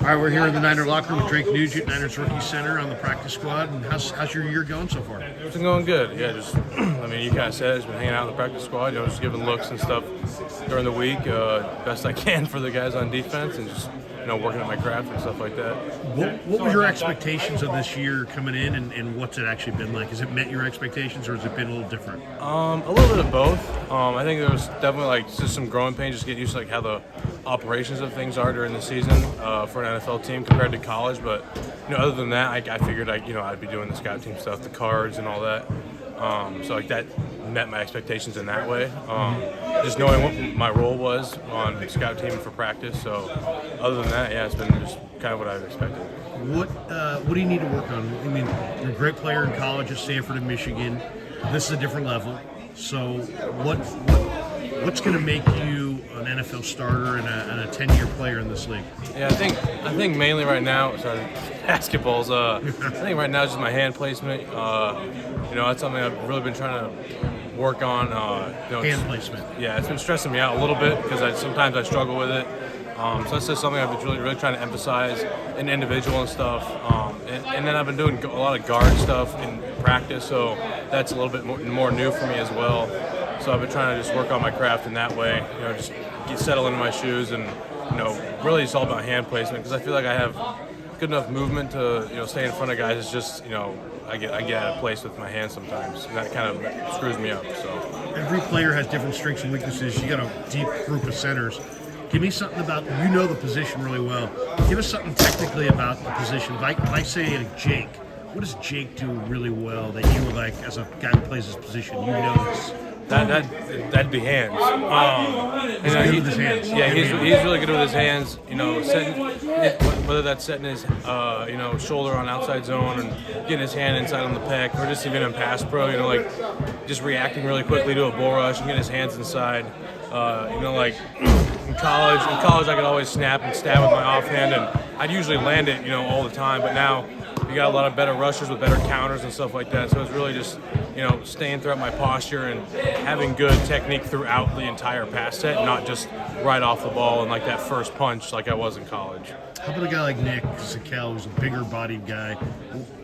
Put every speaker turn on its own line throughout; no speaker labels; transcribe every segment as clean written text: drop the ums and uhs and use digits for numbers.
All right, we're here in the Niner locker room with Drake Nugent, Niners rookie center on the practice squad. And how's your year going so far?
It's been going good. Yeah, just I mean, you kind of said it's been hanging out in the practice squad. You know, just giving looks and stuff during the week, best I can for the guys on defense, and just working at my craft and stuff like that.
What was your expectations of this year coming in, and what's it actually been like? Has it met your expectations, or has it been a little different?
A little bit of both. I think there was definitely just some growing pains, just getting used to how the operations of things are during the season for an NFL team compared to college. But other than that, I figured I'd be doing the scout team stuff, the cards and all that. So that met my expectations in that way. Just knowing what my role was on the scout team for practice. So other than that, yeah, it's been just kind of what I expected.
What do you need to work on? I mean, you're a great player in college at Stanford and Michigan. This is a different level. So what's going to make you an NFL starter and a 10-year player in this league?
Yeah, I think mainly right now, basketball's. I think right now it's just my hand placement. That's something I've really been trying to work on.
Hand placement.
Yeah, it's been stressing me out a little bit because sometimes I struggle with it. So that's just something I've been really trying to emphasize in individual and stuff. And then I've been doing a lot of guard stuff in practice, so that's a little bit more new for me as well. So I've been trying to just work on my craft in that way. Just get settled into my shoes, and really it's all about hand placement because I feel like I have good enough movement to stay in front of guys. It's just I get out of place with my hands sometimes, and that kind of screws me up. So
every player has different strengths and weaknesses. You got a deep group of centers. Give me something about, the position really well. Give us something technically about the position. If I say Jake, what does Jake do really well that you would as a guy who plays his position, notice?
That'd be hands.
He's good with his hands.
Yeah, he's really good with his hands. Whether that's setting his shoulder on outside zone and getting his hand inside on the pec, or just even in pass pro. Just reacting really quickly to a bull rush and getting his hands inside. In college I could always snap and stab with my offhand, and I'd usually land it all the time. But now you got a lot of better rushers with better counters and stuff like that. So it's really just staying throughout my posture and having good technique throughout the entire pass set, not just right off the ball and that first punch like I was in college.
How about a guy like Nick Zakel, who's a bigger bodied guy?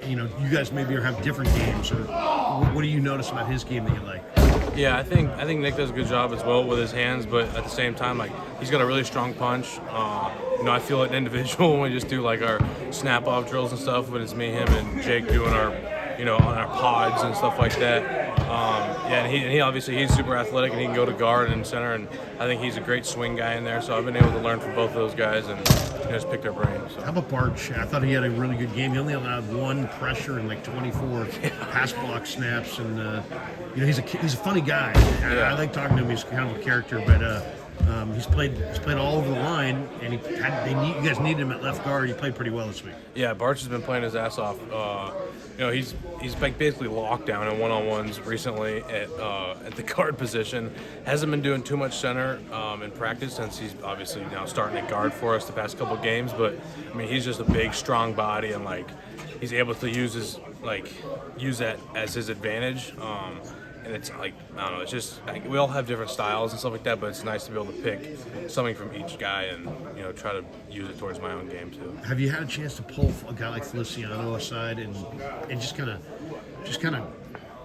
You guys maybe have different games, or what do you notice about his game that you like?
Yeah, I think Nick does a good job as well with his hands, but at the same time, he's got a really strong punch. I feel an individual when we just do our snap off drills and stuff, when it's me, him, and Jake doing our on our pods and stuff like that. And he obviously he's super athletic and he can go to guard and center, and I think he's a great swing guy in there. So I've been able to learn from both of those guys and just pick their brains. So.
How about Barch? I thought he had a really good game. He only allowed one pressure in 24 pass block snaps, and he's a funny guy. I like talking to him. He's kind of a character, but. He's played all over the line, and you guys needed him at left guard. He played pretty well this week.
Yeah, Barch has been playing his ass off. He's basically locked down in one-on-ones recently at the guard position. Hasn't been doing too much center in practice since he's obviously now starting at guard for us the past couple games. But I mean, he's just a big, strong body, and he's able to use that as his advantage. And it's I don't know, it's just we all have different styles and stuff like that, but it's nice to be able to pick something from each guy and try to use it towards my own game too.
Have you had a chance to pull a guy like Feliciano aside and just kind of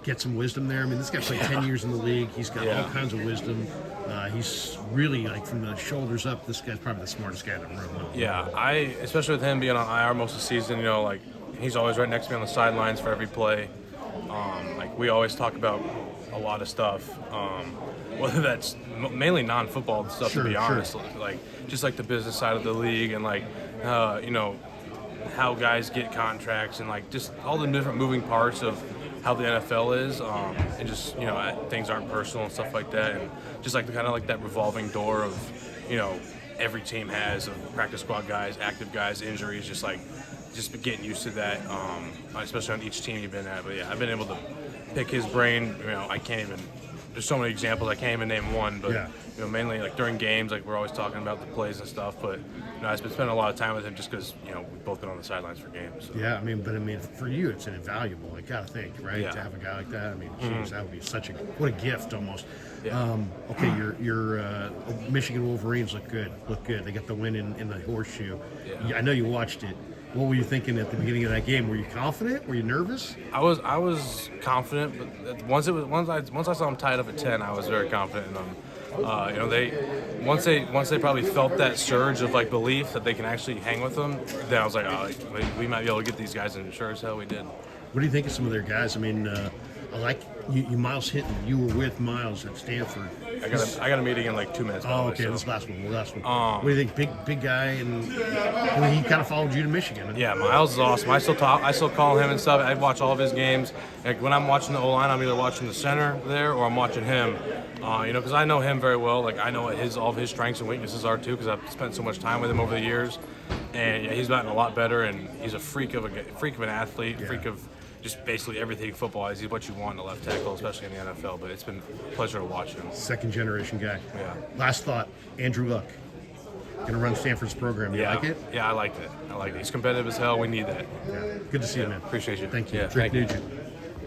get some wisdom there? I mean, this guy's 10 years in the league. He's got all kinds of wisdom. He's really from the shoulders up. This guy's probably the smartest guy in the room.
Yeah, especially with him being on IR most of the season, he's always right next to me on the sidelines for every play. We always talk about a lot of stuff, whether that's mainly non-football stuff, to be honest, just the business side of the league and how guys get contracts and just all the different moving parts of how the NFL is, and just things aren't personal and stuff like that, and just that revolving door of every team has of practice squad guys, active guys, injuries, just getting used to that, especially on each team you've been at. But yeah, I've been able to pick his brain. I can't even there's so many examples. I can't even name one, but
Yeah.
you know, mainly like during games, like we're always talking about the plays and stuff. But you know, I've been spending a lot of time with him just because you know we've both been on the sidelines for games. So.
Yeah, I mean, for you, it's an invaluable. I gotta think, right?
Yeah.
To have a guy like that. I mean, geez, that would be what a gift almost.
Yeah.
Okay, your Michigan Wolverines look good. They got the win in the horseshoe.
Yeah.
I know you watched it. What were you thinking at the beginning of that game? Were you confident? Were you nervous?
I was confident, but once I saw them tied up at 10, I was very confident in them. You know, once they probably felt that surge of like belief that they can actually hang with them, then I was like, oh, we might be able to get these guys, and sure as hell we did.
What do you think of some of their guys? I mean, I like you Miles Hinton. You were with Miles at Stanford.
I got a meeting in like 2 minutes.
Oh, okay.
So.
This last one. What do you think? Big guy, and he kind of followed you to Michigan.
Yeah, Miles is awesome. I still call him and stuff. I watch all of his games. Like when I'm watching the O-line, I'm either watching the center there or I'm watching him. You know, because I know him very well. Like I know what all of his strengths and weaknesses are too, because I've spent so much time with him over the years. And yeah, he's gotten a lot better, and he's a freak of an athlete, freak of just basically everything football is. He's what you want in a left tackle, especially in the NFL. But it's been a pleasure to watch him.
Second generation guy.
Yeah.
Last thought, Andrew Luck. Going to run Stanford's program. You like it?
Yeah, I liked it. He's competitive as hell. We need that.
Yeah. Good to see you, man.
Appreciate you.
Thank you.
Yeah,
Drake
thank you.
Nugent.